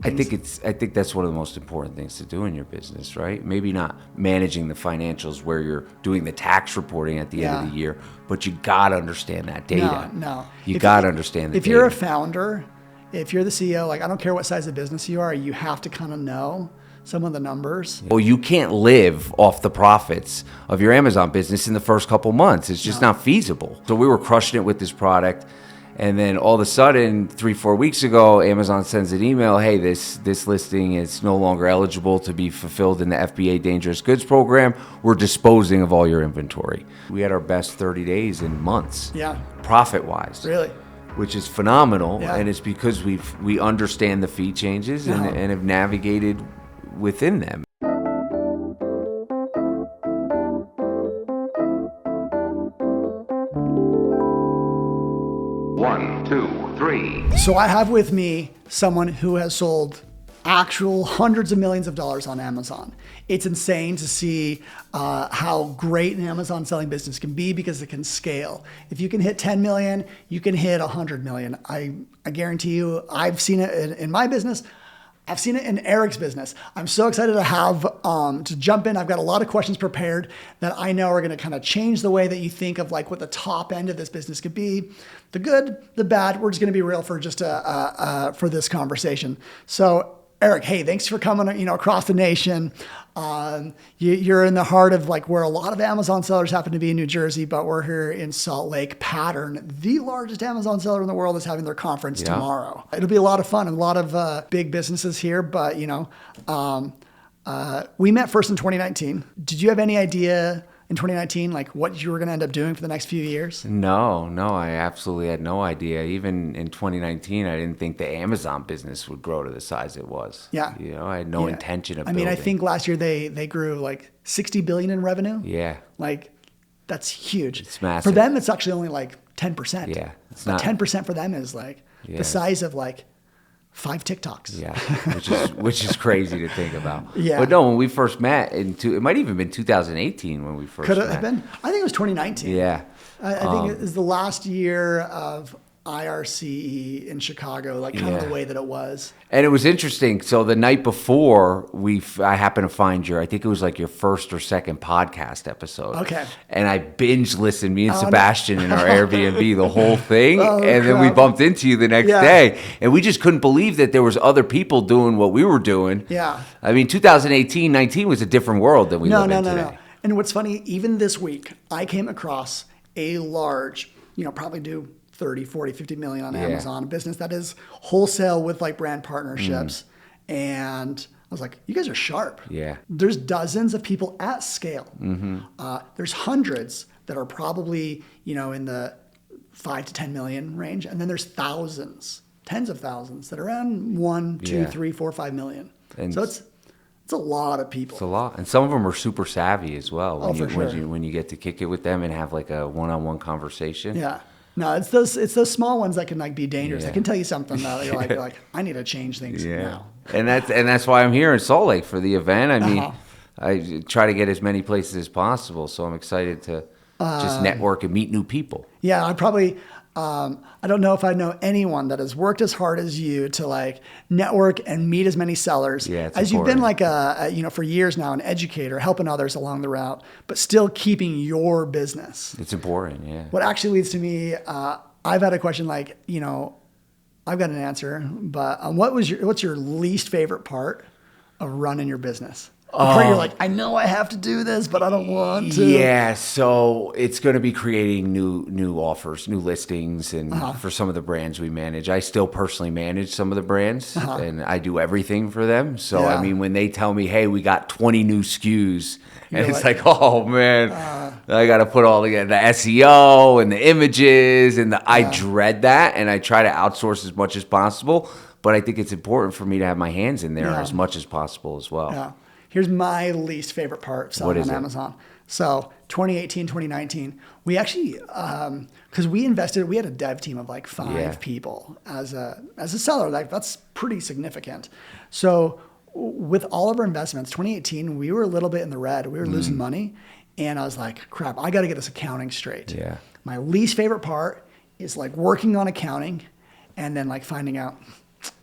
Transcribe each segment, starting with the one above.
I think that's one of the most important things to do in your business, right? Maybe not managing the financials where you're doing the tax reporting at the end of the year, but you got to understand that data. No. You got to understand the data. If you're a founder, if you're the CEO, like I don't care what size of business you are, you have to kind of know some of the numbers. Well, you can't live off the profits of your Amazon business in the first couple months. It's just not feasible. So we were crushing it with this product. And then all of a sudden, 3-4 weeks ago, Amazon sends an email, hey, this listing is no longer eligible to be fulfilled in the FBA Dangerous Goods program. We're disposing of all your inventory. We had our best 30 days in months, profit-wise. Really? Which is phenomenal, and it's because we understand the fee changes and have navigated within them. One, two, three. So I have with me someone who has sold actual hundreds of millions of dollars on Amazon. It's insane to see how great an Amazon selling business can be because it can scale. If you can hit 10 million, you can hit 100 million. I guarantee you, I've seen it in my business. I've seen it in Eric's business. I'm so excited to have to jump in. I've got a lot of questions prepared that I know are going to kind of change the way that you think of like what the top end of this business could be, the good, the bad. We're just going to be real for just for this conversation. So Eric, hey, thanks for coming, across the nation. You're in the heart of like where a lot of Amazon sellers happen to be in New Jersey, but we're here in Salt Lake. Pattern, the largest Amazon seller in the world, is having their conference tomorrow. It'll be a lot of fun and a lot of big businesses here, but we met first in 2019. Did you have any idea in 2019, like what you were going to end up doing for the next few years? No, I absolutely had no idea. Even in 2019, I didn't think the Amazon business would grow to the size it was. Yeah. I had no intention of building. I think last year they grew like 60 billion in revenue. Yeah. Like that's huge. It's massive. For them, it's actually only like 10%. Yeah. It's not 10% for them is like the size of like 5 TikToks. Yeah, which is crazy to think about. Yeah. But no, when we first met, it might even been 2018 when we first met. Could have been. I think it was 2019. Yeah. I think it was the last year of IRCE in Chicago, like kind of the way that it was. And it was interesting. So the night before, I happened to find I think it was like your first or second podcast episode. Okay. And I binge listened, me and Sebastian in our Airbnb, the whole thing. Then we bumped into you the next day. And we just couldn't believe that there was other people doing what we were doing. Yeah. I mean, 2018, 19 was a different world than we live in today. No. And what's funny, even this week, I came across a large, probably do 30, 40, 50 million on Amazon, a business that is wholesale with like brand partnerships. And I was like, you guys are sharp. Yeah. There's dozens of people at scale. There's hundreds that are probably, in the 5 to 10 million range. And then there's thousands, tens of thousands that are around 1, 2, 3, 4, 5 million. And so it's a lot of people. It's a lot. And some of them are super savvy as well. When you get to kick it with them and have like a one-on-one conversation. Yeah. No, it's those small ones that can like be dangerous. I can tell you something though. You're like, I need to change things now. And that's why I'm here in Salt Lake for the event. I mean, I try to get as many places as possible, so I'm excited to just network and meet new people. Yeah, I don't know if I know anyone that has worked as hard as you to like network and meet as many sellers as you've been like for years now, an educator, helping others along the route, but still keeping your business. It's important, yeah. What actually leads to me, I've had a question like, I've got an answer, but what's your least favorite part of running your business? The part you're like, I know I have to do this, but I don't want to. Yeah, so it's going to be creating new offers, new listings, and for some of the brands we manage. I still personally manage some of the brands, and I do everything for them. So, I mean, when they tell me, hey, we got 20 new SKUs, and it's like, oh, man, I got to put all together, the SEO and the images, and I dread that, and I try to outsource as much as possible. But I think it's important for me to have my hands in there as much as possible as well. Yeah. Here's my least favorite part of selling on Amazon. So 2018, 2019, we actually, because we had a dev team of like 5 people as a seller. Like that's pretty significant. So with all of our investments, 2018, we were a little bit in the red. We were losing money. And I was like, crap, I got to get this accounting straight. Yeah. My least favorite part is like working on accounting and then like finding out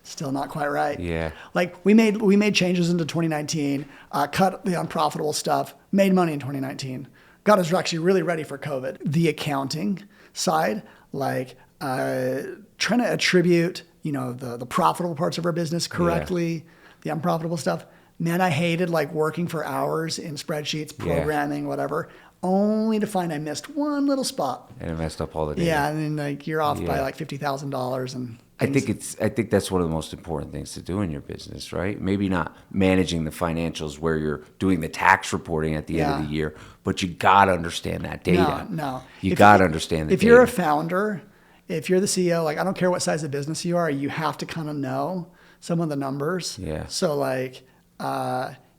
Still not quite right. Yeah. Like we made changes into 2019, cut the unprofitable stuff, made money in 2019, got us actually really ready for COVID. The accounting side, like trying to attribute, the profitable parts of our business correctly, the unprofitable stuff. Man, I hated like working for hours in spreadsheets, programming, whatever, only to find I missed one little spot. And it messed up all the data. Yeah, and then like you're off by like $50,000 and I think that's one of the most important things to do in your business, right? Maybe not managing the financials where you're doing the tax reporting at the end of the year, but you got to understand that data. No. You got to understand the data. If you're a founder, if you're the CEO, like I don't care what size of business you are, you have to kind of know some of the numbers. Yeah. So like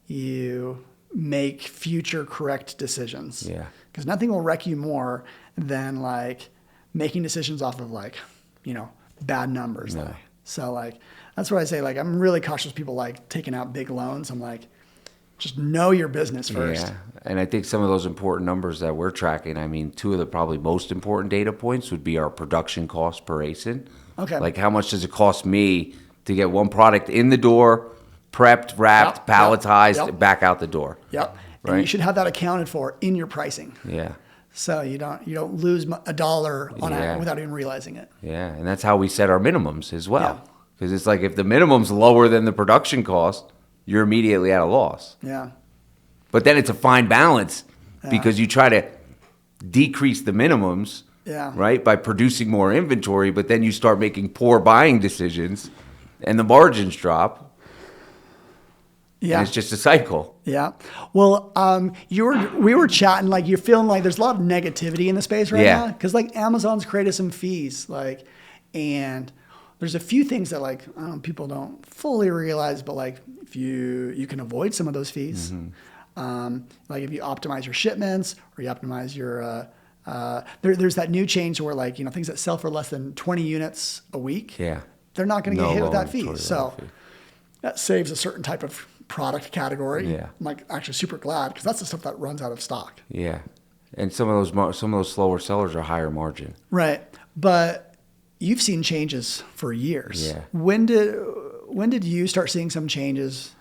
you make future correct decisions. Yeah. Because nothing will wreck you more than like making decisions off of like, bad numbers. No. So like, that's what I say. Like, I'm really cautious people like taking out big loans. I'm like, just know your business first. Yeah. And I think some of those important numbers that we're tracking, I mean, two of the probably most important data points would be our production cost per ASIN. Okay. Like how much does it cost me to get one product in the door, prepped, wrapped, palletized, back out the door. Yep. Right? And you should have that accounted for in your pricing. Yeah. So you don't lose $1 on it without even realizing it. Yeah, and that's how we set our minimums as well. Yeah. Because it's like if the minimum's lower than the production cost, you're immediately at a loss. Yeah. But then it's a fine balance because you try to decrease the minimums, right, by producing more inventory, but then you start making poor buying decisions and the margins drop. Yeah. And it's just a cycle. Yeah. Well, we were chatting, like you're feeling like there's a lot of negativity in the space right now. Because like Amazon's created some fees, like, and there's a few things that like, people don't fully realize, but like if you can avoid some of those fees, like if you optimize your shipments or you optimize your, there's that new change where like, things that sell for less than 20 units a week, they're not going to get hit with that fee. So that saves a certain type of product category. Yeah. I'm like actually super glad because that's the stuff that runs out of stock. Yeah. And some of those slower sellers are higher margin. Right. But you've seen changes for years. Yeah. When did you start seeing some changes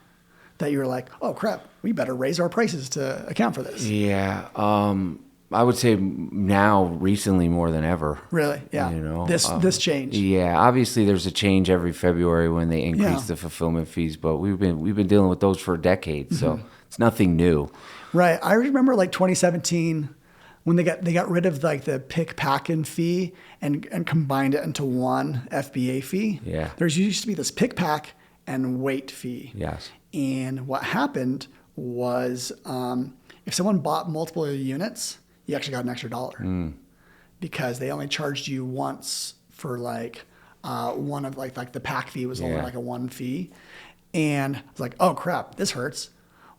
that you were like, oh crap, we better raise our prices to account for this? Yeah. I would say now recently more than ever. Really? Yeah. This change. Yeah. Obviously there's a change every February when they increase the fulfillment fees, but we've been dealing with those for a decade, so it's nothing new. Right. I remember like 2017 when they got rid of like the pick pack and fee and combined it into one FBA fee. Yeah. There's used to be this pick pack and weight fee. Yes. And what happened was if someone bought multiple units, you actually got an extra $1 because they only charged you once for like one of like the pack fee was only like a one fee. And I was like, oh crap, this hurts.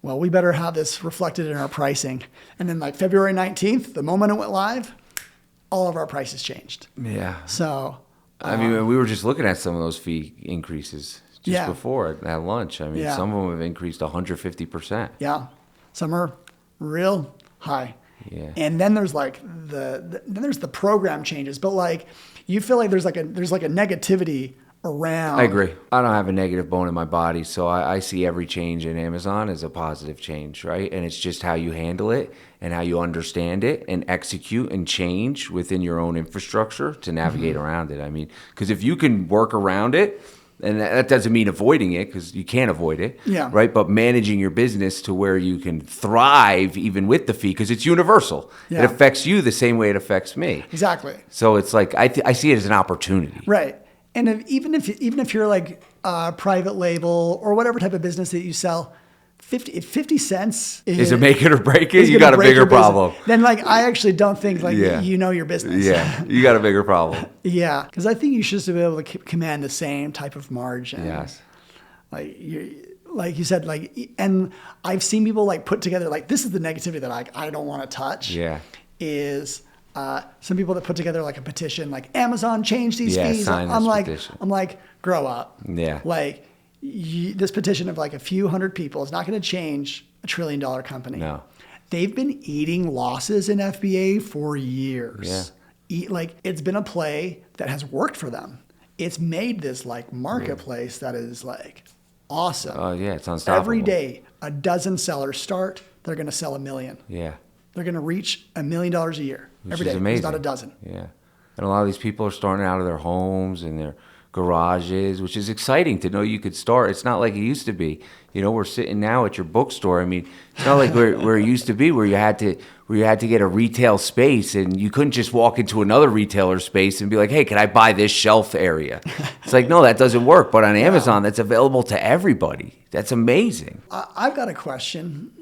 Well, we better have this reflected in our pricing. And then like February 19th, the moment it went live, all of our prices changed. Yeah. So, I mean, we were just looking at some of those fee increases just before at lunch. I mean, some of them have increased 150%. Yeah. Some are real high. Yeah. And then there's like then there's the program changes, but like you feel like there's like a negativity around. I agree. I don't have a negative bone in my body, so I see every change in Amazon as a positive change, right? And it's just how you handle it and how you understand it and execute and change within your own infrastructure to navigate around it. I mean, because if you can work around it, and that doesn't mean avoiding it because you can't avoid it, right? But managing your business to where you can thrive even with the fee because it's universal. Yeah. It affects you the same way it affects me. Exactly. So it's like I see it as an opportunity. Right. And even if you're like private label or whatever type of business that you sell, 50 cents is it make it or break it? You got a bigger problem. Then like I actually don't think like you know your business. Yeah, you got a bigger problem. Yeah, because I think you should be able to command the same type of margin. Yes. Like you said, like, and I've seen people like put together like this is the negativity that I don't want to touch. Yeah. Is some people that put together like a petition like Amazon change these fees. Sign this petition. I'm like grow up. Yeah. Like. This petition of like a few hundred people is not going to change $1 trillion company. No. They've been eating losses in FBA for years. Yeah. Like it's been a play that has worked for them. it's made this like marketplace that is like awesome. Oh yeah, it's unstoppable. Every day, a dozen sellers start. They're going to sell 1 million. Yeah. They're going to reach $1 million a year. Which every is day. amazing. There's about a dozen. Yeah. And a lot of these people are starting out of their homes and their garages, which is exciting to know you could start. It's not like it used to be. You know, we're sitting now at your bookstore. I mean, it's not like where it used to be, where you had to get a retail space and you couldn't just walk into another retailer space and be like, hey, can I buy this shelf area? It's like, no, that doesn't work. But on Amazon, that's available to everybody. That's amazing. I've got a question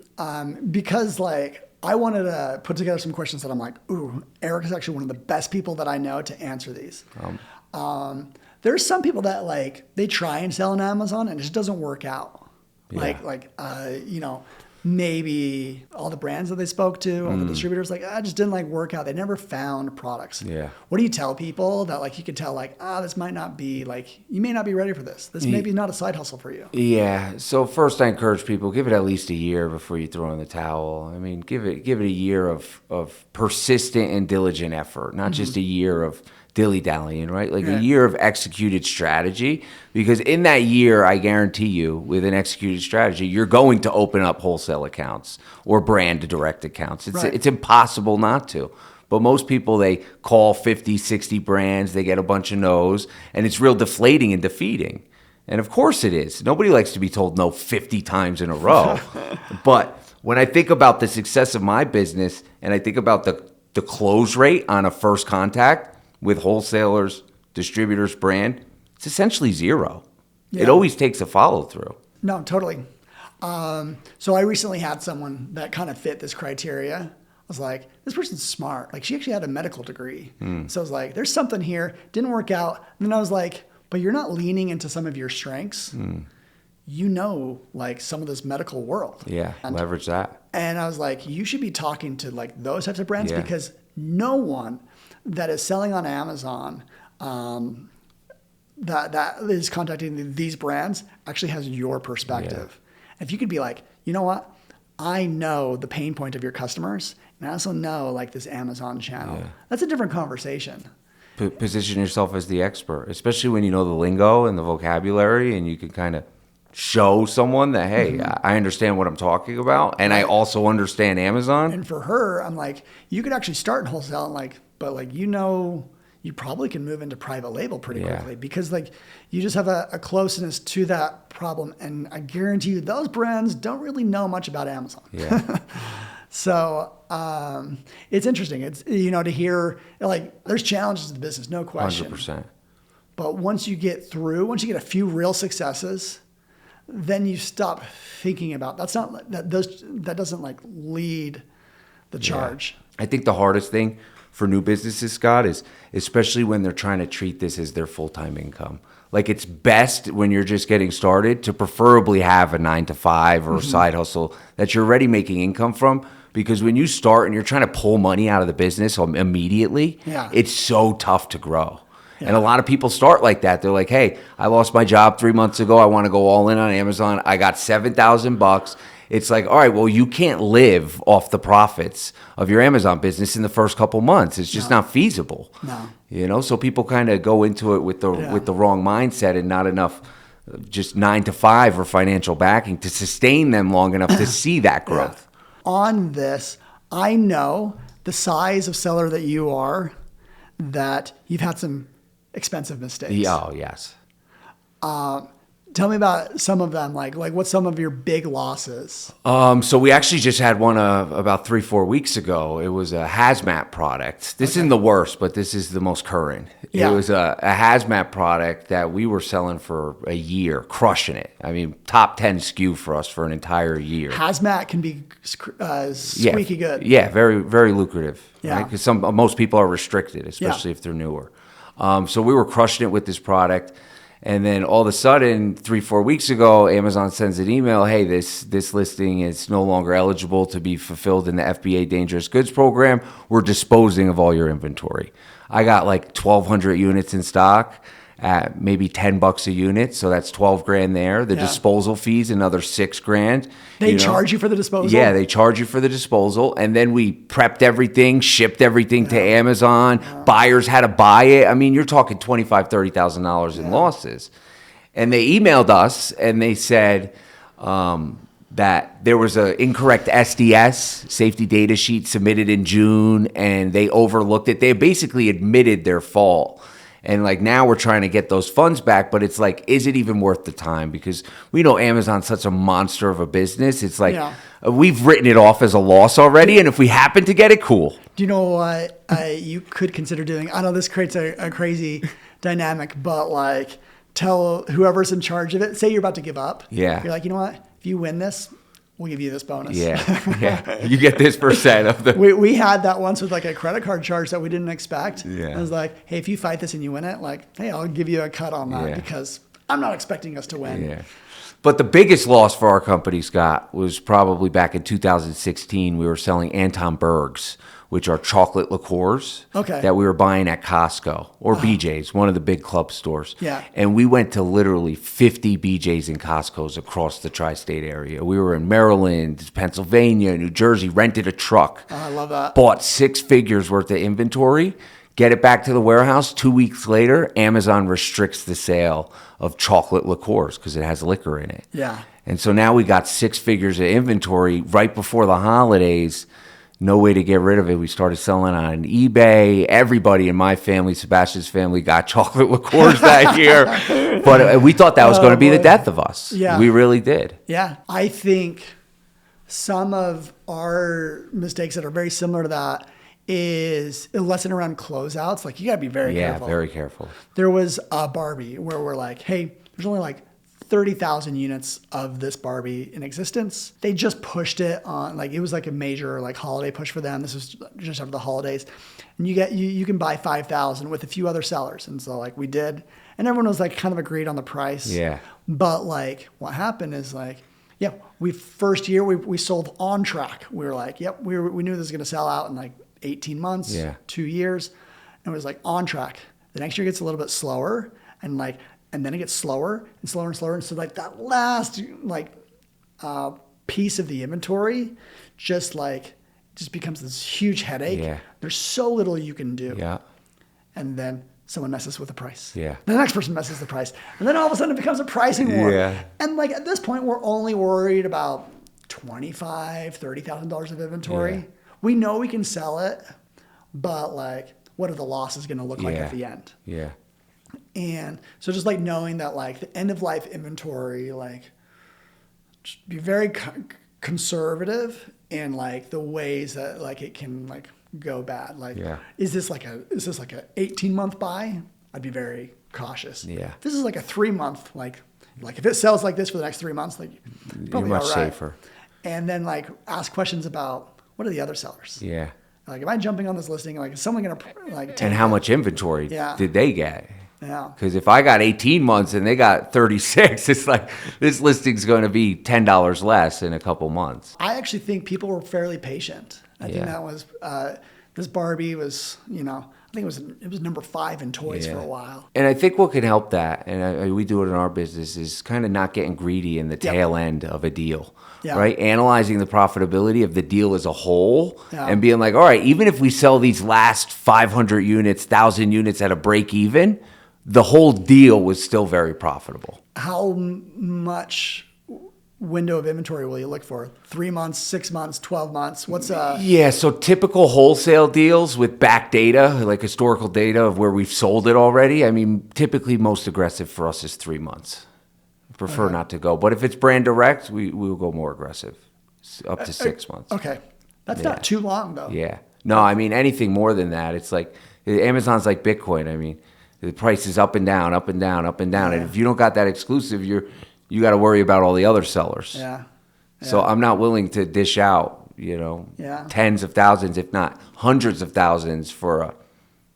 because like I wanted to put together some questions that I'm like, ooh, Eric is actually one of the best people that I know to answer these. There's some people that like they try and sell on Amazon and it just doesn't work out. Yeah. You know, maybe all the brands that they spoke to, all the distributors, like, I just didn't like work out. They never found products. Yeah. What do you tell people that like you could tell like, this might not be like, you may not be ready for this. This may be not a side hustle for you. Yeah. So first, I encourage people, give it at least a year before you throw in the towel. I mean, give it a year of persistent and diligent effort, not just a year of dilly-dallying, right? Like a year of executed strategy, because in that year, I guarantee you, with an executed strategy, you're going to open up wholesale accounts or brand direct accounts. It's impossible not to. But most people, they call 50, 60 brands, they get a bunch of no's, and it's real deflating and defeating. And of course it is. Nobody likes to be told no 50 times in a row. But when I think about the success of my business and I think about the close rate on a first contact, with wholesalers, distributors, brand, it's essentially zero. Yeah. It always takes a follow through. No, totally. So I recently had someone that kind of fit this criteria. I was like, this person's smart. Like she actually had a medical degree. So I was like, there's something here. Didn't work out. And then I was like, but you're not leaning into some of your strengths. You know, like some of this medical world. Yeah, leverage that. And I was like, you should be talking to like those types of brands because no one that is selling on Amazon that is contacting these brands actually has your perspective. If you could be like, you know what? I know the pain point of your customers, and I also know like this Amazon channel. That's a different conversation. Position yourself as the expert, especially when you know the lingo and the vocabulary, and you can kind of show someone that, hey, I understand what I'm talking about, and I also understand Amazon. And for her, I'm like, you could actually start in wholesale, and like, but like, you know, you probably can move into private label pretty quickly because like you just have a closeness to that problem, and I guarantee you those brands don't really know much about Amazon. So it's interesting. It's, you know, to hear like there's challenges in the business, no question. 100%. But once you get a few real successes, then you stop thinking about that doesn't like lead the charge. I think the hardest thing for new businesses, Scott, is especially when they're trying to treat this as their full-time income. Like it's best when you're just getting started to preferably have a 9-to-5 or a side hustle that you're already making income from, because when you start and you're trying to pull money out of the business immediately, it's so tough to grow. And a lot of people start like that. They're like, hey, I lost my job 3 months ago. I want to go all in on Amazon. I got $7,000. It's like, all right, well, you can't live off the profits of your Amazon business in the first couple months. It's just not feasible. No. You know, so people kind of go into it with the wrong mindset and not enough just 9-to-5 or financial backing to sustain them long enough to see that growth. On this, I know the size of seller that you are, that you've had some expensive mistakes. Oh, yes. Tell me about some of them. Like what's some of your big losses? So we actually just had one about 3-4 weeks ago. It was a hazmat product. This isn't the worst, but this is the most current. It was a hazmat product that we were selling for a year, crushing it. I mean, top 10 SKU for us for an entire year. Hazmat can be squeaky good. Yeah, very, very lucrative. Yeah. Because most people are restricted, especially if they're newer. So we were crushing it with this product. And then all of a sudden, 3-4 weeks ago, Amazon sends an email, hey, this listing is no longer eligible to be fulfilled in the FBA Dangerous Goods program. We're disposing of all your inventory. I got like 1,200 units in stock at maybe $10 a unit. So that's 12 grand there. The disposal fees, another 6 grand. They charge you for the disposal? Yeah, they charge you for the disposal. And then we prepped everything, shipped everything to Amazon. Buyers had to buy it. I mean, you're talking $25,000, $30,000 in losses. And they emailed us and they said that there was an incorrect SDS, safety data sheet, submitted in June, and they overlooked it. They basically admitted their fault. And like now we're trying to get those funds back, but it's like, is it even worth the time? Because we know Amazon's such a monster of a business. It's like we've written it off as a loss already, and if we happen to get it, cool. Do you know what you could consider doing? I know this creates a crazy dynamic, but like tell whoever's in charge of it, say you're about to give up. Yeah. You're like, you know what? If you win this, we'll give you this bonus. Yeah. You get this percent of the. We had that once with like a credit card charge that we didn't expect. Yeah. I was like, hey, if you fight this and you win it, like, hey, I'll give you a cut on that because I'm not expecting us to win. Yeah. But the biggest loss for our company, Scott, was probably back in 2016. We were selling Anton Berg's, which are chocolate liqueurs that we were buying at Costco or BJ's, one of the big club stores. Yeah. And we went to literally 50 BJ's and Costco's across the tri-state area. We were in Maryland, Pennsylvania, New Jersey, rented a truck. Oh, I love that. Bought 6 figures worth of inventory, get it back to the warehouse. 2 weeks later, Amazon restricts the sale of chocolate liqueurs because it has liquor in it. Yeah. And so now we got 6 figures of inventory right before the holidays. No way to get rid of it. We started selling on eBay. Everybody in my family, Sebastian's family, got chocolate liqueurs that year. But we thought that was going to be the death of us. Yeah. We really did. Yeah. I think some of our mistakes that are very similar to that is a lesson around closeouts. Like, you got to be very careful. Yeah, very careful. There was a Barbie where we're like, hey, there's only like 30,000 units of this Barbie in existence. They just pushed it on, like, it was like a major like holiday push for them. This was just after the holidays. And you can buy 5,000 with a few other sellers. And so like we did, and everyone was like kind of agreed on the price. Yeah. But like what happened is like, first year we sold on track. We were like, we knew this was going to sell out in like 18 months, 2 years. And it was like on track. The next year gets a little bit slower and then it gets slower and slower and slower. And so like that last piece of the inventory just becomes this huge headache. Yeah. There's so little you can do. Yeah. And then someone messes with the price. Yeah. The next person messes the price. And then all of a sudden it becomes a pricing war. Yeah. And like at this point, we're only worried about $25,000, $30,000 of inventory. Yeah. We know we can sell it, but like, what are the losses going to look like at the end? Yeah. And so just like knowing that like the end of life inventory, like just be very conservative in like the ways that like it can like go bad. Like, is this like a 18-month buy? I'd be very cautious. Yeah. If this is like a 3-month, like if it sells like this for the next 3 months, like probably you're much all right. safer. And then like ask questions about what are the other sellers? Yeah. Like, am I jumping on this listing? Like, is someone going to like take And how much inventory did they get? Yeah. Because if I got 18 months and they got 36, it's like this listing's going to be $10 less in a couple months. I actually think people were fairly patient. I think that was this Barbie was, I think it was number 5 in toys for a while. And I think what can help that, and we do it in our business, is kind of not getting greedy in the tail end of a deal. Yeah. Right? Analyzing the profitability of the deal as a whole and being like, all right, even if we sell these last 500 units, 1,000 units at a break even, the whole deal was still very profitable. How much window of inventory will you look for? 3 months, 6 months, 12 months? Yeah, so typical wholesale deals with back data, like historical data of where we've sold it already. I mean, typically most aggressive for us is 3 months. Prefer not to go. But if it's brand direct, we will go more aggressive, up to 6 months. Okay. That's not too long, though. Yeah. No, I mean, anything more than that, it's like Amazon's like Bitcoin. I mean, the price is up and down, up and down, up and down. And if you don't got that exclusive, you got to worry about all the other sellers. Yeah. So I'm not willing to dish out, tens of thousands, if not hundreds of thousands for a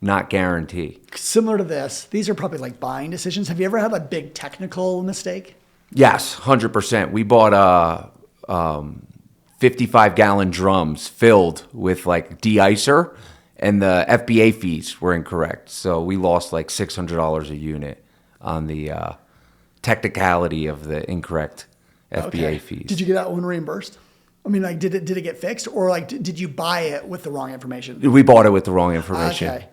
not guarantee. Similar to this, these are probably like buying decisions. Have you ever had a big technical mistake? Yes, 100%. We bought 55-gallon drums filled with like de-icer, and the FBA fees were incorrect. So we lost like $600 a unit technicality of the incorrect FBA fees. Did you get that one reimbursed? I mean, like, did it get fixed, or like, did you buy it with the wrong information? We bought it with the wrong information. Okay.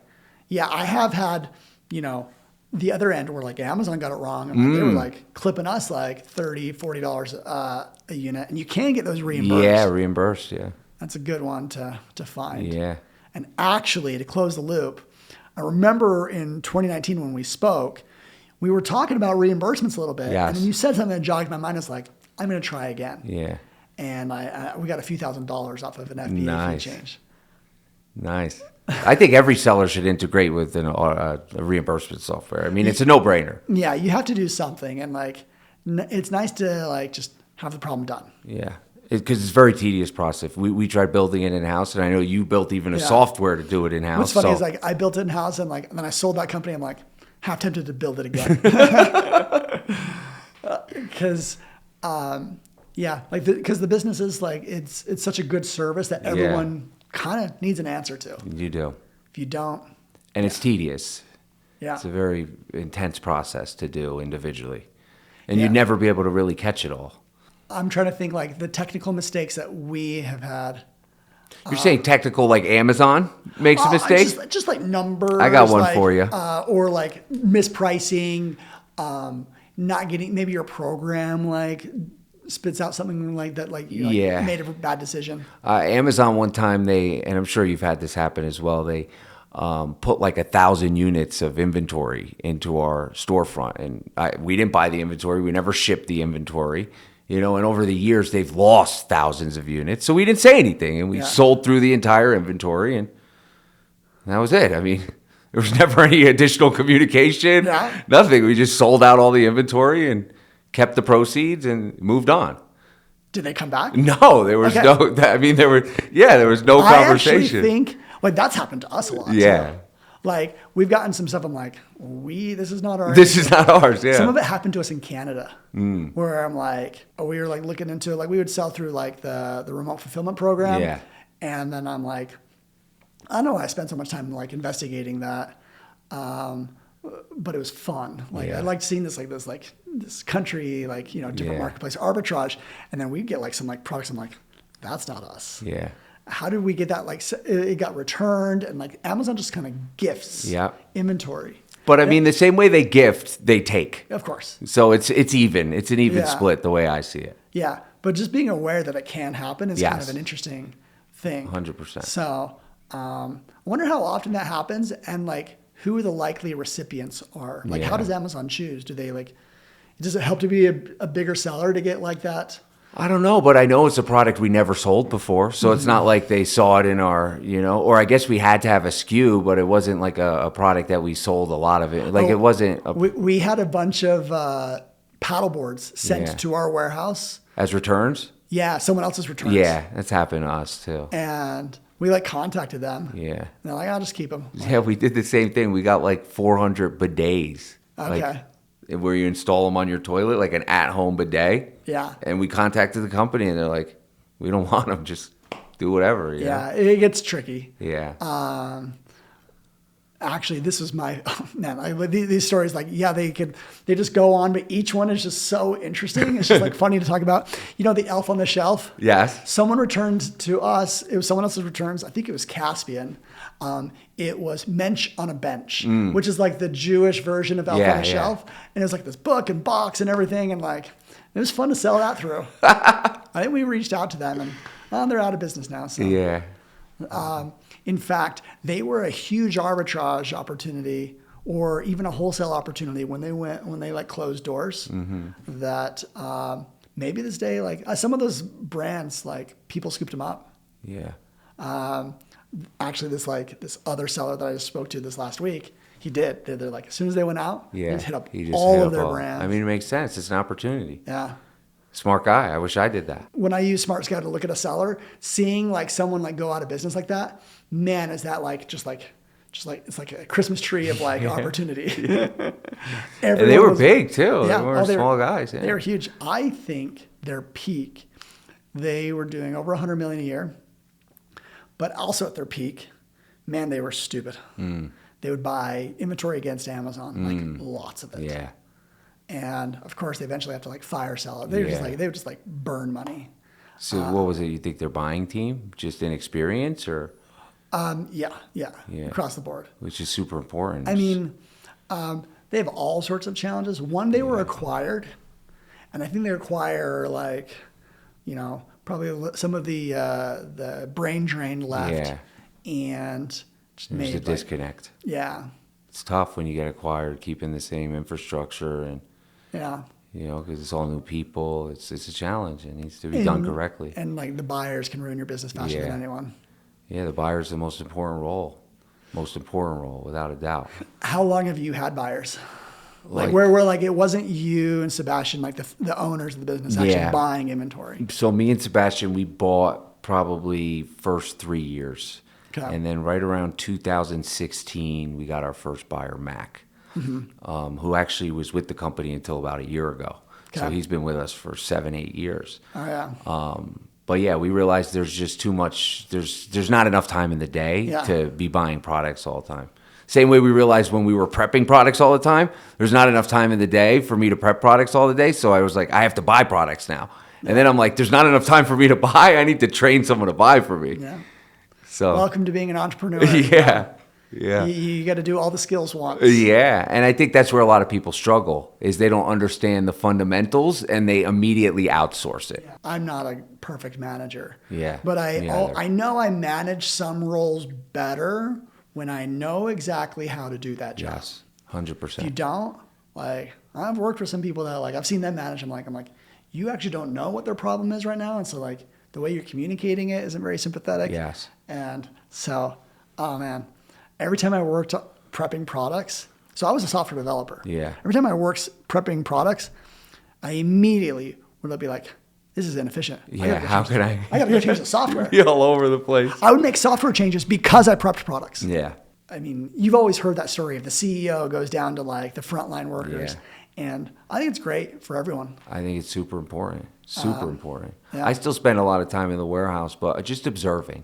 Yeah, I have had, the other end where like Amazon got it wrong. And they were like clipping us like $30, $40 a unit, and you can get those reimbursed. Yeah, reimbursed. Yeah. That's a good one to find. Yeah. And actually, to close the loop, I remember in 2019 when we spoke, we were talking about reimbursements a little bit. Yes. And then you said something that jogged my mind. It's like, I'm going to try again. Yeah. And we got a few $1,000s off of an FBA fee change. Nice. I think every seller should integrate with a reimbursement software. I mean, it's a no-brainer. Yeah, you have to do something. And like, it's nice to like just have the problem done. Yeah. Because it's a very tedious process. We tried building it in-house, and I know you built even a software to do it in-house. What's funny is like I built it in-house, and then I sold that company. I'm like half tempted to build it again. Because because the business is like it's such a good service that everyone kind of needs an answer to. You do. If you don't, and it's tedious. Yeah, it's a very intense process to do individually, and you'd never be able to really catch it all. I'm trying to think like the technical mistakes that we have had. You're saying technical, like Amazon makes a mistake? Just like numbers. I got one for you. Or like mispricing, not getting, maybe your program like spits out something like that, like you made a bad decision. Amazon one time, and I'm sure you've had this happen as well, they put like 1,000 units of inventory into our storefront. And we didn't buy the inventory. We never shipped the inventory. And over the years, they've lost thousands of units. So we didn't say anything, and we sold through the entire inventory, and that was it. I mean, there was never any additional communication, nothing. We just sold out all the inventory and kept the proceeds and moved on. Did they come back? No, there was no, I mean, there was no conversation. I actually think, like, that's happened to us a lot. Yeah. Too. Like, we've gotten some stuff, I'm like, this is not ours. This is not ours, yeah. Some of it happened to us in Canada, where I'm like, we were like looking into it. Like, we would sell through like the remote fulfillment program. Yeah. And then I'm like, I don't know why I spent so much time like investigating that. But it was fun. Like, I liked seeing this country, like, different marketplace arbitrage. And then we'd get like some like products. I'm like, that's not us. Yeah. How did we get that? Like, it got returned, and like Amazon just kind of gifts inventory. But I mean, the same way they gift, they take. Of course. So it's even. It's an even split the way I see it. Yeah, but just being aware that it can happen is kind of an interesting thing. 100%. So I wonder how often that happens, and like who the likely recipients are. Like, how does Amazon choose? Do they like? Does it help to be a bigger seller to get like that? I don't know, but I know it's a product we never sold before. So it's not like they saw it in our, or I guess we had to have a SKU, but it wasn't like a product that we sold a lot of it. Like it wasn't. We had a bunch of paddle boards sent to our warehouse. As returns? Yeah, someone else's returns. Yeah, that's happened to us too. And we like contacted them. Yeah. And they're like, I'll just keep them. Yeah, we did the same thing. We got like 400 bidets. Okay. Like, where you install them on your toilet, like an at-home bidet. Yeah. And we contacted the company, and they're like, we don't want them. Just do whatever. Yeah, it gets tricky. Yeah. Actually, this was these stories, like, they just go on, but each one is just so interesting. It's just like funny to talk about. The elf on the shelf? Yes. Someone returned to us. It was someone else's returns. I think it was Caspian. It was Mensch on a Bench, which is like the Jewish version of Elf on the Shelf. And it was like this book and box and everything. And like, it was fun to sell that through. I think we reached out to them, and they're out of business now. So. Yeah. In fact, they were a huge arbitrage opportunity, or even a wholesale opportunity when they like closed doors. That maybe this day, like some of those brands, like people scooped them up. Yeah. Actually, this other seller that I just spoke to this last week, he did. They're like, as soon as they went out, he just hit up all of their brands. I mean, it makes sense. It's an opportunity. Yeah. Smart guy. I wish I did that. When I use Smart Scout to look at a seller, seeing like someone like go out of business like that, man, is that like just like it's like a Christmas tree of like opportunity. And they were big too. Yeah, they weren't small guys. Yeah. They were huge. I think their peak, they were doing over $100 million a year, but also at their peak, man, they were stupid. they would buy inventory against Amazon, like lots of it. Yeah. And of course, they eventually have to like fire sell it. They would just like burn money. So what was it? You think their buying team just inexperience or? Yeah, across the board. Which is super important. I mean, they have all sorts of challenges. One, they were acquired, and I think they acquire like, probably some of the brain drain left, and just There's made a disconnect. Yeah. It's tough when you get acquired, keeping the same infrastructure and. Yeah. Because it's all new people. It's a challenge. It needs to be done correctly. And like the buyers can ruin your business faster than anyone. Yeah, the buyer's the most important role. Most important role, without a doubt. How long have you had buyers? Like where like it wasn't you and Sebastian, like the owners of the business actually buying inventory. So me and Sebastian, we bought probably first 3 years. Okay. And then right around 2016, we got our first buyer, Mac. Who actually was with the company until about a year ago. Okay. So he's been with us for 7-8 years. Oh yeah. But yeah, we realized there's just too much. There's not enough time in the day to be buying products all the time. Same way we realized when we were prepping products all the time, there's not enough time in the day for me to prep products all the day. So I was like, I have to buy products now. And then I'm like, there's not enough time for me to buy. I need to train someone to buy for me. Yeah. So welcome to being an entrepreneur. Yeah. Yeah. You got to do all the skills once. Yeah. And I think that's where a lot of people struggle is they don't understand the fundamentals and they immediately outsource it. Yeah. I'm not a perfect manager. Yeah. But I know I manage some roles better when I know exactly how to do that job. Yes. 100%. If you don't, like I've worked with some people that like I've seen them manage. I'm like, you actually don't know what their problem is right now. And so like the way you're communicating it isn't very sympathetic. Yes. And so, oh man. Every time I worked prepping products, so I was a software developer. Yeah. Every time I worked prepping products, I immediately would be like, this is inefficient. Yeah, how could I? I got to go change the software. Be all over the place. I would make software changes because I prepped products. Yeah. I mean, you've always heard that story of the CEO goes down to like the frontline workers. Yeah. And I think it's great for everyone. I think it's super important. Super important. Yeah. I still spend a lot of time in the warehouse, but just observing.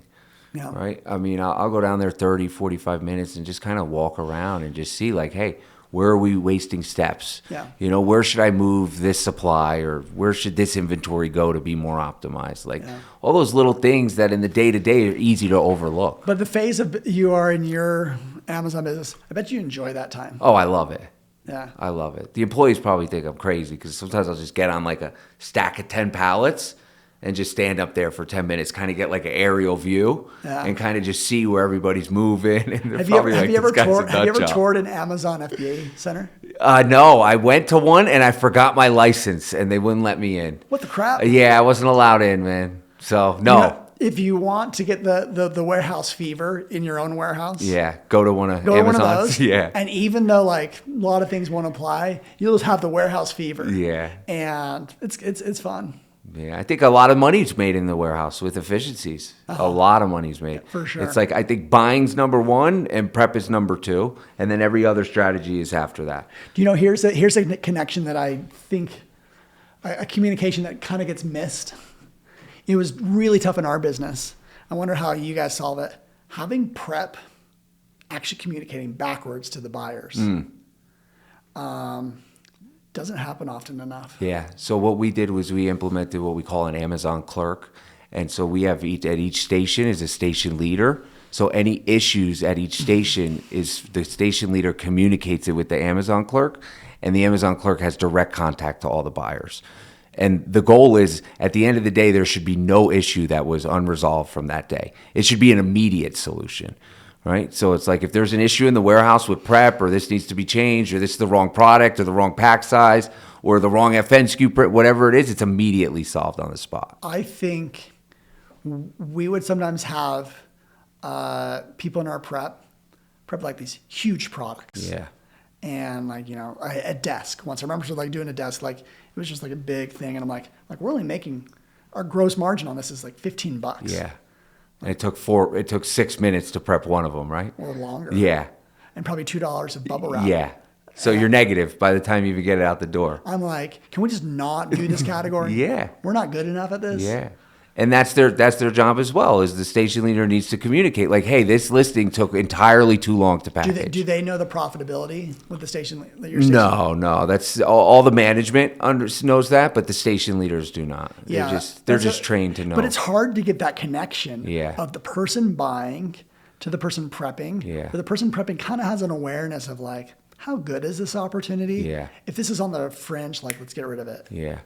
Yeah. Right. I mean, I'll go down there 30, 45 minutes and just kind of walk around and just see like, hey, where are we wasting steps? Yeah. Where should I move this supply or where should this inventory go to be more optimized? Like all those little things that in the day to day are easy to overlook. But the phase of you are in your Amazon business, I bet you enjoy that time. Oh, I love it. Yeah. I love it. The employees probably think I'm crazy because sometimes I'll just get on like a stack of 10 pallets and just stand up there for 10 minutes, kind of get like an aerial view and kind of just see where everybody's moving. And have you ever toured an Amazon FBA center? No, I went to one and I forgot my license and they wouldn't let me in. What the crap? Yeah, I wasn't allowed in, man. So, no. If you want to get the warehouse fever in your own warehouse. Yeah, go to one of Amazon's. Yeah. And even though like a lot of things won't apply, you'll just have the warehouse fever. Yeah. And it's fun. Yeah, I think a lot of money's made in the warehouse with efficiencies. A lot of money's made. For sure. It's like I think buying's number one and prep is number two, and then every other strategy is after that. Here's a connection that I think, a communication that kind of gets missed. It was really tough in our business. I wonder how you guys solve it. Having prep actually communicating backwards to the buyers. Doesn't happen often enough. Yeah. So what we did was we implemented what we call an Amazon Clerk. And so we have at each station is a station leader. So any issues at each station is the station leader communicates it with the Amazon Clerk, and the Amazon Clerk has direct contact to all the buyers. And the goal is at the end of the day, there should be no issue that was unresolved from that day. It should be an immediate solution. Right? So it's like if there's an issue in the warehouse with prep or this needs to be changed or this is the wrong product or the wrong pack size or the wrong FN SKU, whatever it is, it's immediately solved on the spot. I think we would sometimes have people in our prep like these huge products. Yeah. And like, a desk. Once I remember like doing a desk, like it was just like a big thing. And I'm like we're only making, our gross margin on this is like $15. Yeah. And it took 6 minutes to prep one of them, right? Or longer. Yeah. And probably $2 of bubble wrap. Yeah. So you're negative by the time you even get it out the door. I'm like, can we just not do this category? Yeah. We're not good enough at this. Yeah. And that's their job as well, is the station leader needs to communicate like, hey, this listing took entirely too long to package. Do they know the profitability with the station that your station? No. That's all the management knows that, but the station leaders do not. Yeah, They're just trained to know. But it's hard to get that connection Yeah. of the person buying to the person prepping. Yeah. But the person prepping kind of has an awareness of like, how good is this opportunity? Yeah. If this is on the fringe, like, let's get rid of it. Yeah.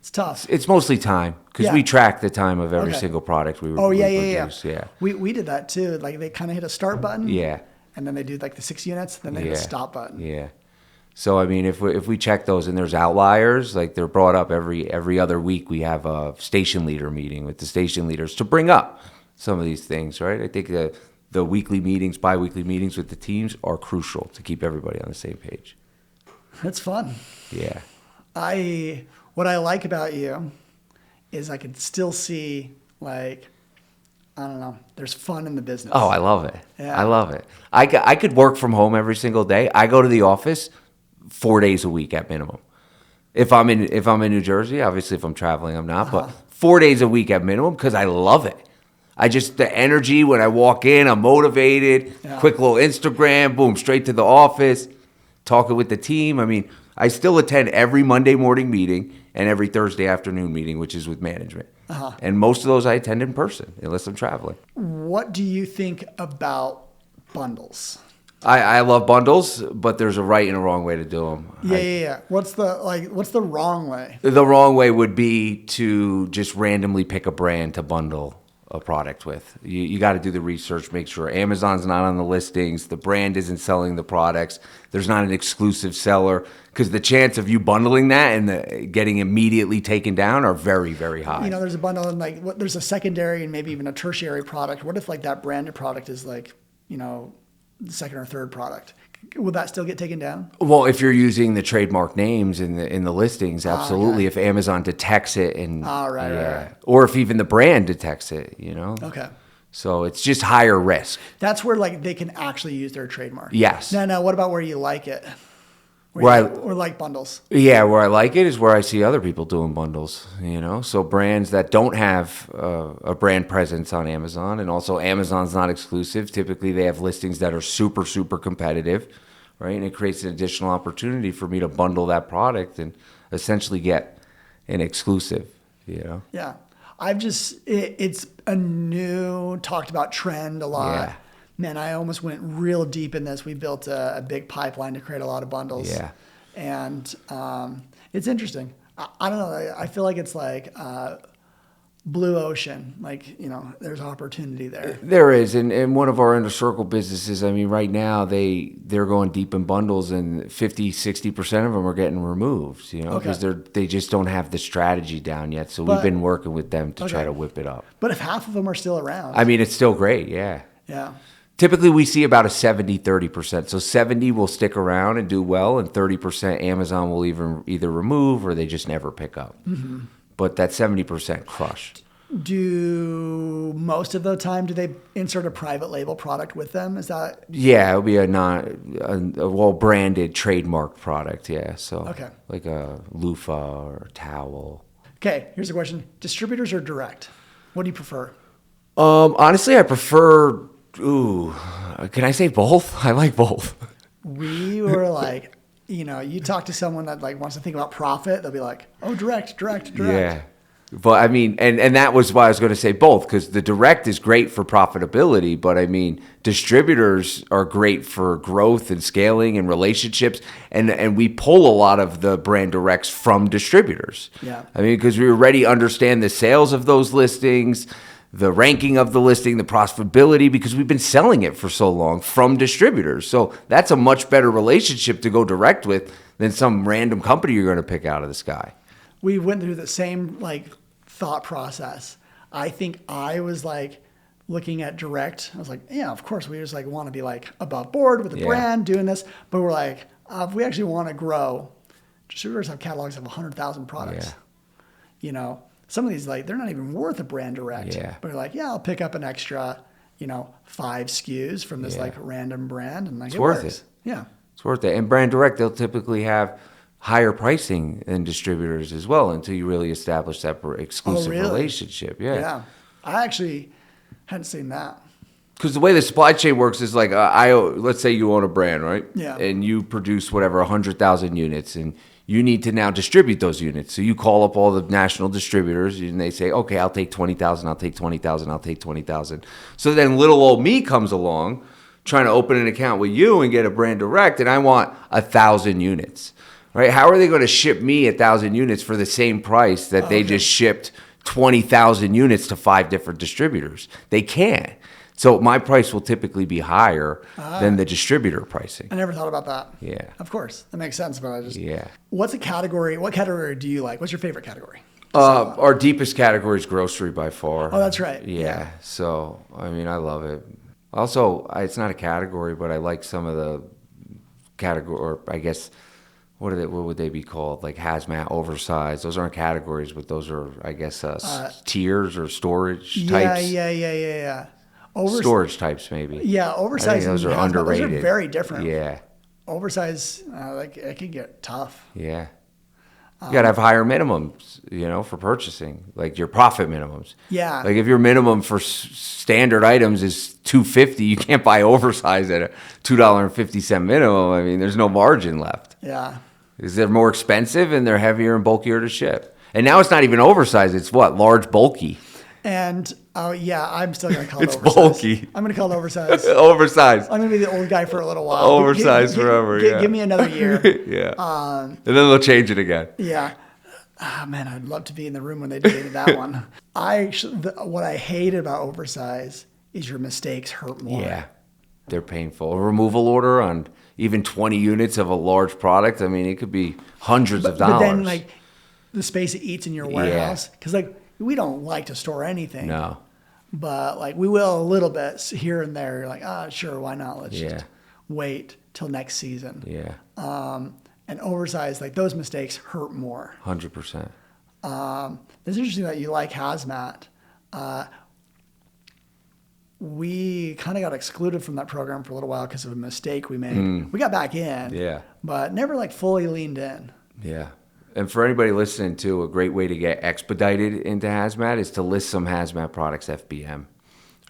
It's tough. It's mostly time because Yeah. we track the time of every Okay. single product we Oh, we yeah. produce. Yeah. We did that too. Like they kind of hit a start button. Yeah. And then they do like the 6 units, then they hit a stop button. Yeah. So I mean, if we check those and there's outliers, like they're brought up every other week, we have a station leader meeting with the station leaders to bring up some of these things, right? I think the weekly meetings, bi-weekly meetings with the teams are crucial to keep everybody on the same page. It's fun. Yeah. What I like about you is I can still see like, I don't know, there's fun in the business. Oh, I love it. Yeah. I love it. I could work from home every single day. I go to the office 4 days a week at minimum. If I'm in New Jersey, obviously if I'm traveling, I'm not, but 4 days a week at minimum because I love it. The energy when I walk in, I'm motivated. Yeah. Quick little Instagram, boom, straight to the office, talking with the team. I mean, I still attend every Monday morning meeting and every Thursday afternoon meeting, which is with management. And most of those I attend in person, unless I'm traveling. What do you think about bundles? I love bundles, but there's a right and a wrong way to do them. Yeah. What's the wrong way? The wrong way would be to just randomly pick a brand to bundle a product with. You got to do the research, make sure Amazon's not on the listings, the brand isn't selling the products, there's not an exclusive seller, because the chance of you bundling that and getting immediately taken down are very, very high. You know, there's a bundle and like there's a secondary and maybe even a tertiary product. What if like that branded product is like, you know, the second or third product? Would that still get taken down? Well, if you're using the trademark names in the listings, absolutely. yeah. If Amazon detects it and right. or if even the brand detects it, you know. Okay. So it's just higher risk. That's where like they can actually use their trademark. Yes. Now, what about where you like it? Or like bundles? Yeah, where I like it is where I see other people doing bundles, you know? So brands that don't have a brand presence on Amazon, and also Amazon's not exclusive. Typically, they have listings that are super, super competitive, right? And it creates an additional opportunity for me to bundle that product and essentially get an exclusive, you know? Yeah. It's a new talked about trend a lot. Yeah. Man, I almost went real deep in this. We built a big pipeline to create a lot of bundles. Yeah. And it's interesting. I don't know. I feel like it's like blue ocean. Like, you know, there's opportunity there. There is. And one of our inner circle businesses, I mean, right now they're going deep in bundles and 50, 60% of them are getting removed, you know, because they just don't have the strategy down yet. So we've been working with them to try to whip it up. But if half of them are still around. I mean, it's still great. Yeah. Yeah. Typically, we see about a 70-30%. So 70 will stick around and do well, and 30% Amazon will either remove or they just never pick up. Mm-hmm. But that 70% crushed. Do most of the time, do they insert a private label product with them? Is that? Yeah, it'll be a well-branded, trademarked product, yeah. So like a loofah or a towel. Okay, here's a question. Distributors or direct? What do you prefer? Honestly, I prefer... can I say both? I like both. We were like, you know, you talk to someone that like wants to think about profit, they'll be like, oh, direct. Yeah. But I mean, and that was why I was going to say both, because the direct is great for profitability, but I mean, distributors are great for growth and scaling and relationships, and we pull a lot of the brand directs from distributors. Yeah. I mean, because we already understand the sales of those listings, the ranking of the listing, the profitability, because we've been selling it for so long from distributors. So that's a much better relationship to go direct with than some random company you're going to pick out of the sky. We went through the same like thought process. I think I was like looking at direct. I was like, yeah, of course we just like want to be like above board with the brand doing this, but we're like, if we actually want to grow, distributors have catalogs of 100,000 products. Yeah. You know, some of these like they're not even worth a brand direct. Yeah. But you're like, yeah, I'll pick up an extra, 5 SKUs from this like random brand, and like It's worth it. Yeah. It's worth it. And brand direct, they'll typically have higher pricing than distributors as well until you really establish that exclusive relationship. Yeah. I actually hadn't seen that. Because the way the supply chain works is like, let's say you own a brand, right? Yeah. And you produce whatever, 100,000 units, and you need to now distribute those units. So you call up all the national distributors, and they say, okay, I'll take 20,000, I'll take 20,000, I'll take 20,000. So then little old me comes along, trying to open an account with you and get a brand direct, and I want 1,000 units, right? How are they going to ship me 1,000 units for the same price that they just shipped 20,000 units to 5 different distributors? They can't. So my price will typically be higher than the distributor pricing. I never thought about that. Yeah. Of course. That makes sense. But I just, Yeah. What category do you like? What's your favorite category? Our deepest category is grocery by far. Oh, that's right. Yeah. So, I mean, I love it. Also, it's not a category, but I like some of the category, or I guess, what would they be called? Like hazmat, oversized. Those aren't categories, but those are, I guess, tiers or storage types. Yeah. Storage types, maybe. Yeah, oversized. Those are underrated. Those are very different. Yeah. Oversized, it could get tough. Yeah. You got to have higher minimums, for purchasing, like your profit minimums. Yeah. Like if your minimum for standard items is $2.50, you can't buy oversized at a $2.50 minimum. I mean, there's no margin left. Yeah. Because they're more expensive and they're heavier and bulkier to ship. And now it's not even oversized. It's what? Large, bulky. And I'm still going to call it it's oversized. Bulky. I'm going to call it oversized. Oversized. I'm going to be the old guy for a little while. Oversized forever, yeah. Give me another year. Yeah. And then they'll change it again. Yeah. Oh, man, I'd love to be in the room when they debated that one. What I hate about oversized is your mistakes hurt more. Yeah. They're painful. A removal order on even 20 units of a large product, I mean, it could be hundreds of dollars. But then, the space it eats in your warehouse, because, we don't like to store anything. No. But we will a little bit here and there. You're like, sure, why not? Let's just wait till next season. Yeah. And oversized, those mistakes hurt more. 100%. It's interesting that you like hazmat. We kind of got excluded from that program for a little while because of a mistake we made. We got back in, but never fully leaned in. Yeah. And for anybody listening too, a great way to get expedited into hazmat is to list some hazmat products FBM,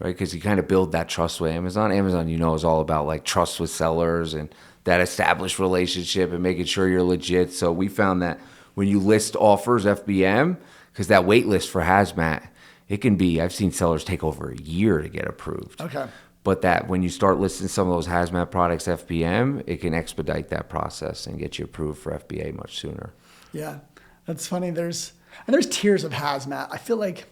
right? Because you kind of build that trust with Amazon. Amazon, is all about trust with sellers and that established relationship and making sure you're legit. So we found that when you list offers FBM, because that wait list for hazmat, it can be, I've seen sellers take over a year to get approved. Okay. But that when you start listing some of those hazmat products FBM, it can expedite that process and get you approved for FBA much sooner. Yeah, that's funny. There's tiers of hazmat. I feel like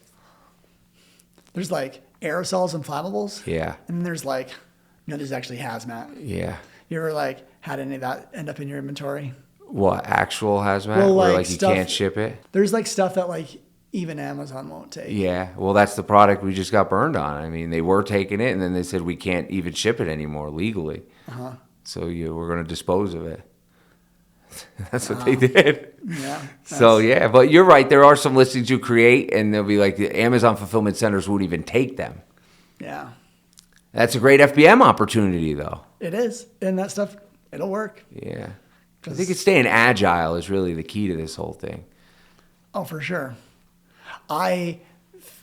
there's aerosols and flammables. Yeah. And then there's there's actually hazmat. Yeah. You ever had any of that end up in your inventory? What, actual hazmat? Well, where you stuff, can't ship it? There's stuff that even Amazon won't take. Yeah. Well, that's the product we just got burned on. I mean, they were taking it and then they said we can't even ship it anymore legally. Uh-huh. So we're going to dispose of it. That's what they did. Yeah. So, but you're right. There are some listings you create, and they'll be the Amazon fulfillment centers won't even take them. Yeah. That's a great FBM opportunity, though. It is. And that stuff, it'll work. Yeah. I think it's staying agile is really the key to this whole thing. Oh, for sure. I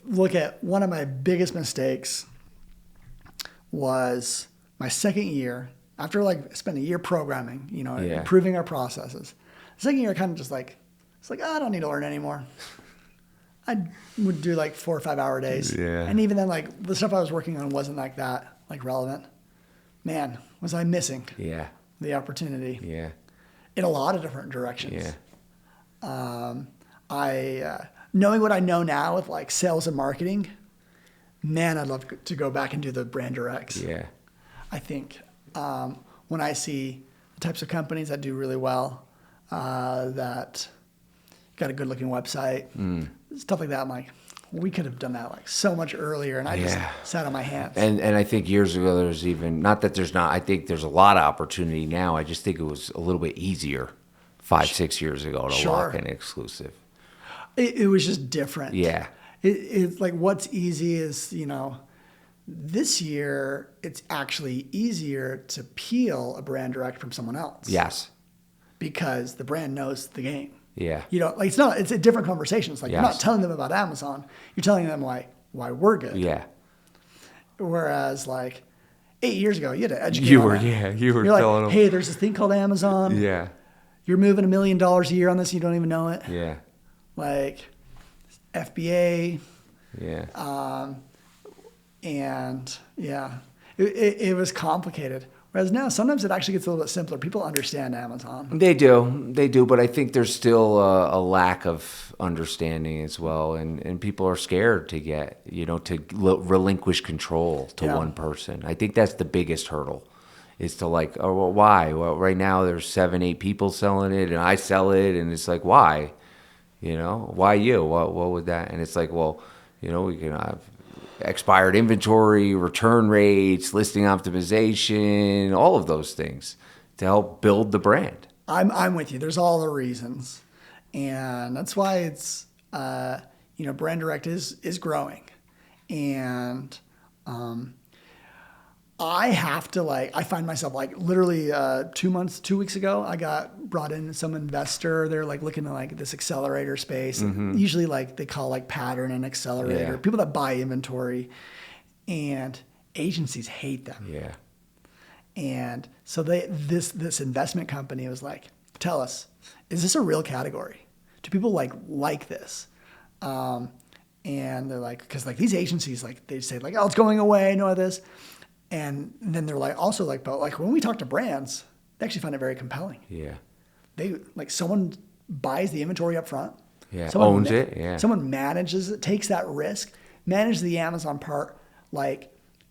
look at one of my biggest mistakes was my second year. After spend a year programming, improving our processes. The second year, I kind of just I don't need to learn anymore. I would do 4 or 5 hour days. Yeah. And even then, the stuff I was working on wasn't that relevant. Man, was I missing the opportunity. Yeah. In a lot of different directions. Yeah. Knowing what I know now with sales and marketing, man, I'd love to go back and do the brand directs. Yeah. I think. When I see the types of companies that do really well, that got a good looking website, stuff like that, I'm we could have done that so much earlier, and I just sat on my hands. And I think years ago there's even, not that there's not, I think there's a lot of opportunity now. I just think it was a little bit easier 5-6 years ago to lock in exclusive. It was just different. Yeah. It's what's easy is, this year, it's actually easier to peel a brand direct from someone else. Yes. because the brand knows the game. Yeah. You know, like it's a different conversation. It's like you're not telling them about Amazon. You're telling them why we're good. Yeah. Whereas like 8 years ago, you had to educate You on were, that. yeah. You were You're telling like, them. hey, there's this thing called Amazon. Yeah. You're moving $1 million a year on this. You don't even know it. Yeah. Like FBA. Yeah. And yeah, it was complicated. Whereas now, sometimes it actually gets a little bit simpler. People understand Amazon. They do, but I think there's still a lack of understanding as well, and people are scared to get, to relinquish control to one person. I think that's the biggest hurdle, is to like, oh, well, why? Well, right now there's 7-8 people selling it, and I sell it, and it's like, why? Why you? What would that? And it's like, well, we can have expired inventory, return rates, listing optimization, all of those things to help build the brand. I'm with you. There's all the reasons, and that's why it's Brand Direct is growing, and I have to I find myself literally 2 weeks ago, I got brought in some investor. They're looking at this accelerator space. Mm-hmm. Usually they call pattern and accelerator. Yeah. People that buy inventory, and agencies hate them. Yeah. And so this investment company was like, tell us, is this a real category? Do people like this? And they're like, because these agencies, they say oh, it's going away, no this. And then they're but when we talk to brands, they actually find it very compelling. Yeah. They someone buys the inventory up front. Yeah. Someone Owns it. Yeah. Someone manages it, takes that risk, manages the Amazon part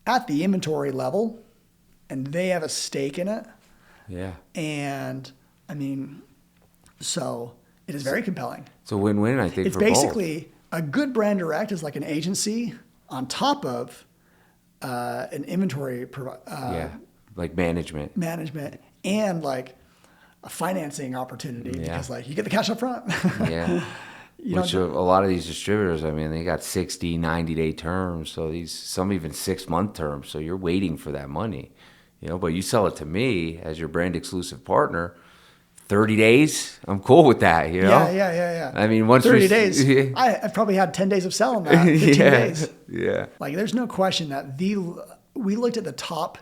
at the inventory level, and they have a stake in it. Yeah. And I mean, so it is very compelling. It's a win-win, I think, It's for basically a good brand direct is like an agency on top of an inventory management and a financing opportunity because you get the cash up front. Yeah. Which a lot of these distributors, I mean, they got 60, 90-day terms. So some even 6-month terms. So you're waiting for that money, but you sell it to me as your brand exclusive partner, 30 days, I'm cool with that, Yeah. I mean, once 30 days, I've probably had 10 days of selling that, 15 days. Yeah. There's no question that we looked at the top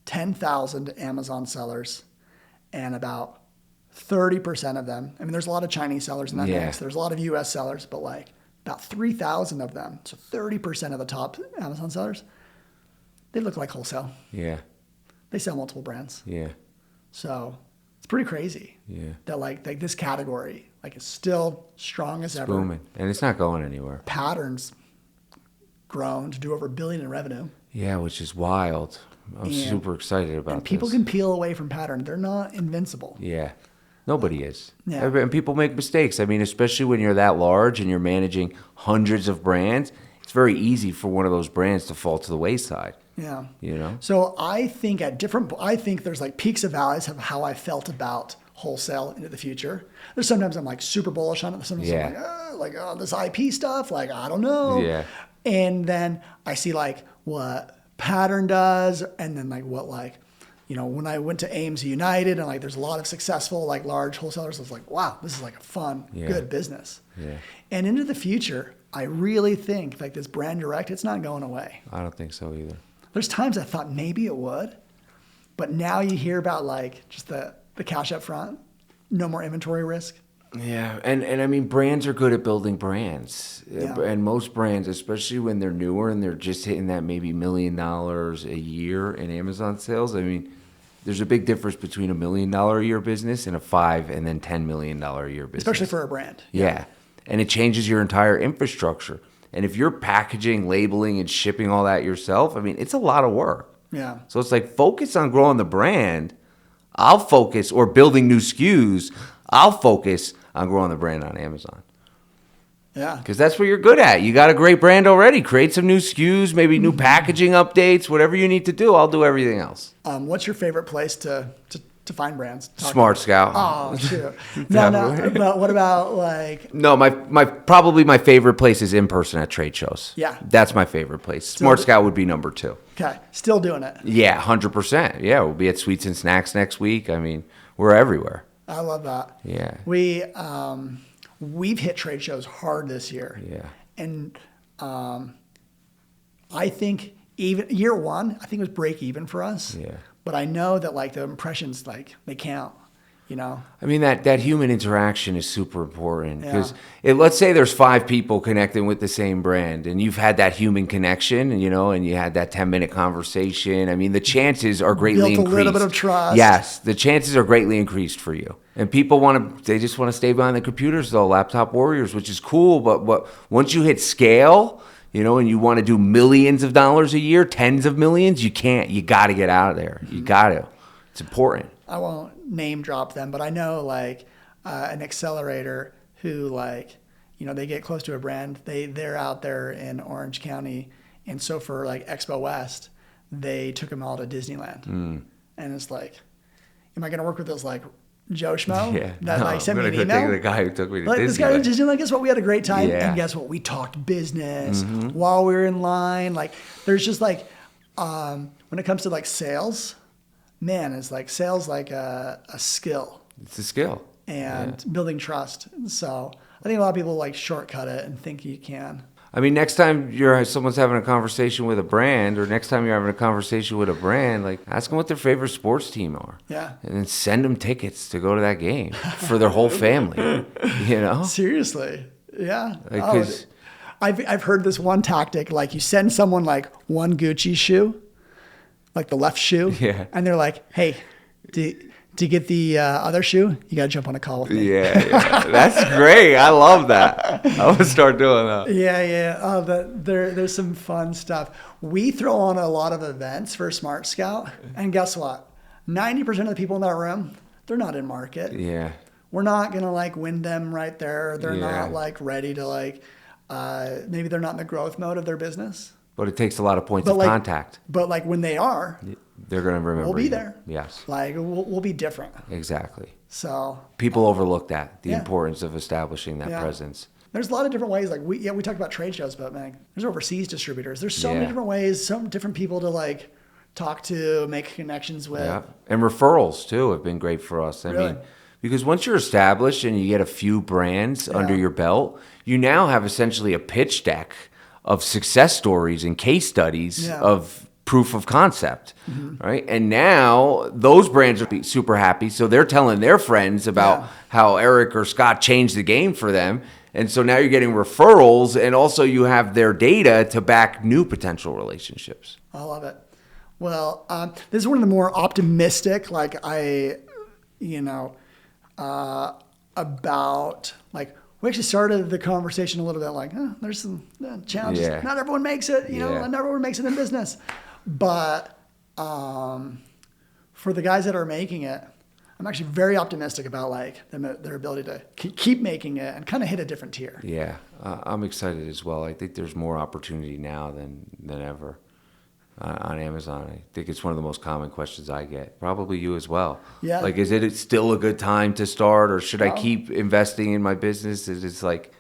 10,000 Amazon sellers, and about 30% of them, I mean, there's a lot of Chinese sellers in that mix. There's a lot of US sellers, but about 3,000 of them, so 30% of the top Amazon sellers, they look like wholesale. Yeah. They sell multiple brands. Yeah. So it's pretty crazy. Yeah. That this category is still strong as ever. Booming. And it's not going anywhere. Patterns grown to do over $1 billion in revenue. Yeah, which is wild. I'm super excited about this. And people can peel away from Pattern. They're not invincible. Yeah. Nobody is. Yeah. And people make mistakes. I mean, especially when you're that large and you're managing hundreds of brands, it's very easy for one of those brands to fall to the wayside. Yeah. So I think there's peaks and valleys of how I felt about wholesale into the future. There's sometimes I'm super bullish on it. Sometimes I'm this IP stuff, I don't know. Yeah. And then I see what Pattern does, and then what when I went to AMC United and there's a lot of successful large wholesalers, I was wow, this is a fun, good business. Yeah. And into the future, I really think this brand direct, it's not going away. I don't think so either. There's times I thought maybe it would, but now you hear about just the cash up front, no more inventory risk. Yeah, and I mean, brands are good at building brands. Yeah. And most brands, especially when they're newer and they're just hitting that maybe $1 million a year in Amazon sales, I mean, there's a big difference between $1 million a year business and a $5 and then $10 million a year business. Especially for a brand. Yeah. And it changes your entire infrastructure. And if you're packaging, labeling, and shipping all that yourself, I mean, it's a lot of work. Yeah. So it's focus on growing the brand. I'll focus, or building new SKUs, I'll focus on growing the brand on Amazon. Yeah. Because that's what you're good at. You got a great brand already. Create some new SKUs, maybe new packaging updates, whatever you need to do. I'll do everything else. What's your favorite place to find brands? Smart Scout. Oh, shoot. No. But what about No, probably my favorite place is in person at trade shows. Yeah. That's my favorite place. Smart Scout would be number 2. Okay. Still doing it. Yeah, 100%. Yeah, we'll be at Sweets and Snacks next week. I mean, we're everywhere. I love that. Yeah. We've hit trade shows hard this year. Yeah. And I think even year one, I think it was break even for us. Yeah. But I know that like the impressions, like they count, you know? I mean, that human interaction is super important because Yeah. let's say there's 5 people connecting with the same brand and you've had that human connection, you know, and you had that 10-minute conversation. I mean, the chances are greatly Built a increased. little bit of trust. Yes, the chances are greatly increased for you. And people they just want to stay behind the computers though, laptop warriors, which is cool. But once you hit scale, you know, and you want to do millions of dollars a year, tens of millions, you can't. You got to get out of there. You got to. It's important. I won't name drop them, but I know like an accelerator who like, you know, they get close to a brand. They're out there in Orange County. And so for like Expo West, they took them all to Disneyland. And it's like, am I going to work with this like Joe Schmo? Yeah. That like sent me an I'm email? going to take the guy who took me to Like, Disneyland. this guy was Disneyland. Guess what? We had a great time. Yeah. And guess what? We talked business while we were in line. Like, there's just like, when it comes to like sales, man, it's like sales like a skill It's a skill. and building trust. And so I think a lot of people like shortcut it and think you can. I mean, next time someone's having a conversation with a brand, or next time you're having a conversation with a brand, like ask them what their favorite sports team are. Yeah. And then send them tickets to go to that game for their whole family. You know? Seriously. Yeah. Like, Oh, 'cause- I've heard this one tactic, like you send someone like one Gucci shoe, like the left shoe. Yeah. And they're like, hey, to get the other shoe, you got to jump on a call with me. Yeah. That's great. I love that. I would start doing that. Yeah. Oh, there's some fun stuff. We throw on a lot of events for Smart Scout. And guess what? 90% of the people in that room, they're not in market. Yeah. We're not going to like win them right there. They're Yeah. not like ready to like, maybe they're not in the growth mode of their business. But it takes a lot of points But of like- contact. But like when they are, They're going to remember we'll be you. there. Yes. Like we'll be different. Exactly. So People overlook that, the Yeah. importance of establishing that Yeah. presence. there's a lot of different ways. Like we talked about trade shows, but man, there's overseas distributors. There's so many Yeah. different ways, so many different people to like talk to, make connections with. Yeah. And referrals, too, have been great for us. I Really? mean, because once you're established and you get a few brands under your belt, you now have essentially a pitch deck of success stories and case studies of proof of concept, right? And now those brands are super happy, so they're telling their friends about how Eric or Scott changed the game for them. And so now you're getting referrals, and also you have their data to back new potential relationships. I love it. Well, this is one of the more optimistic, like about like, we actually started the conversation a little bit like, there's some challenges. Yeah. Not everyone makes it, you know, Yeah. not everyone makes it in business. But for the guys that are making it, I'm actually very optimistic about like their ability to keep making it and kind of hit a different tier. Yeah, I'm excited as well. I think there's more opportunity now than ever on Amazon. I think it's one of the most common questions I get. Probably you as well. Yeah. Like, is it still a good time to start, or should I Well- keep investing in my business? It's like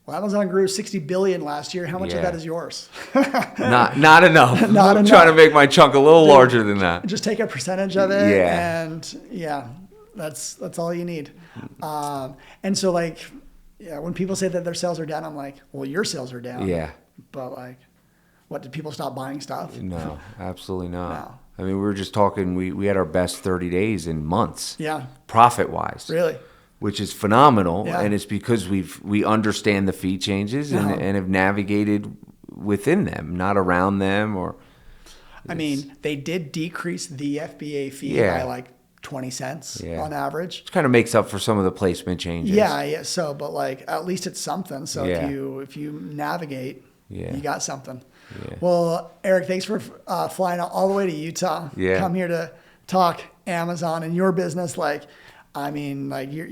Well, Amazon grew 60 billion last year. How much of Yeah. that is yours? not enough. Not I'm enough. trying to make my chunk a little larger than that. Just take a percentage of it, Yeah. and that's all you need. And so like, when people say that their sales are down, I'm like, well, your sales are down. Yeah. But like, what, did people stop buying stuff? No, absolutely not. No. I mean, we were just talking. We had our best 30 days in months. Yeah. Profit wise. Really? Which is phenomenal, Yeah. and it's because we understand the fee changes Uh-huh. and have navigated within them, not around them. Or I mean, they did decrease the FBA fee Yeah. by like 20 cents Yeah. on average. it kind of makes up for some of the placement changes. Yeah. So, but like, at least it's something. So Yeah. if you navigate, Yeah. you got something. Yeah. Well, Eric, thanks for flying out all the way to Utah. Yeah. Come here to talk Amazon and your business. Like, I mean, like you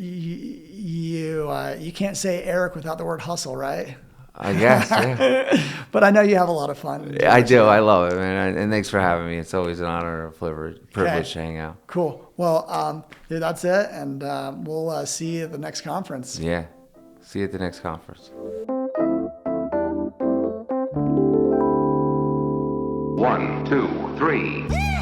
can't say Eric without the word hustle, right? I guess. Yeah. But I know you have a lot of fun. I do. I love it, man. And thanks for having me. It's always an honor and a privilege to hang out. Cool. Well, dude, that's it. And we'll see you at the next conference. Yeah. See you at the next conference. 1, 2, 3.